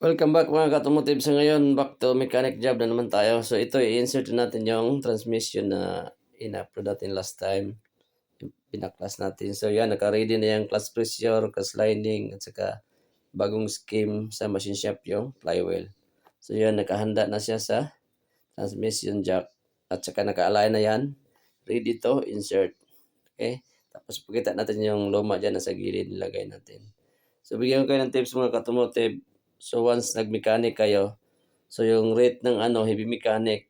Welcome back mga katomotive. Sa ngayon, back to mechanic job na naman tayo. So ito, i-insert natin yung transmission na in-upload natin last time. Pinaklas natin. So yan, naka-ready na yung clutch pressure, clutch lining, at saka bagong scheme sa machine shop yung flywheel. So yan, nakahanda na siya sa transmission jack. At saka naka-align na yan. Ready to insert. Okay? Tapos pagkita natin yung luma dyan na sa gilid, nilagay natin. So bigyan ko kayo ng tips mga katomotive. So once nag-mechanic kayo, so yung rate ng heavy mechanic,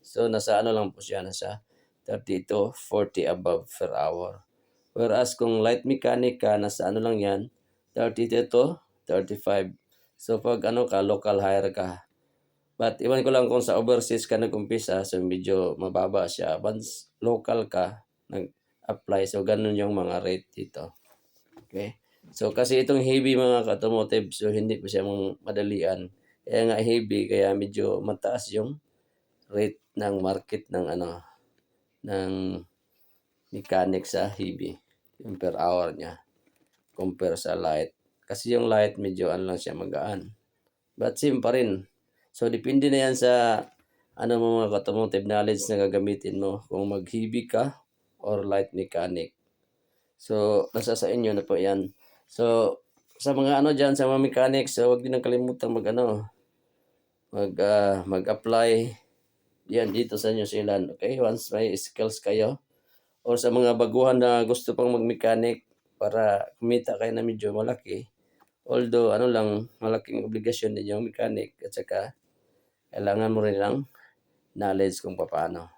so nasa lang po siya, nasa 30 to 40 above per hour. Whereas kung light mechanic ka, nasa lang yan, 30 to 35. So pag ka, local hire ka. But iwan ko lang kung sa overseas ka nag-umpisa, so medyo mababa siya. Once local ka, nag-apply, so ganun yung mga rate dito. Okay? So kasi itong heavy mga automotive, so hindi ko siya madalian. Kaya nga heavy, kaya medyo mataas yung rate ng market ng ng mechanic sa heavy. Yung per hour niya compare sa light. Kasi yung light medyo lang siya magaan. But same pa rin. So depende na yan sa mga automotive knowledge na gagamitin mo kung mag-heavy ka or light mechanic. So nasa sa inyo na po yan. So sa mga diyan sa mga mechanics, so wag din nang kalimutan mag-apply yan dito sa New Zealand. Okay? Once may skills kayo or sa mga baguhan na gusto pang mag-mechanic para kumita kayo na medyo malaki. Although lang malaking obligasyon din yung mechanic at saka kailangan mo rin ng knowledge kung paano.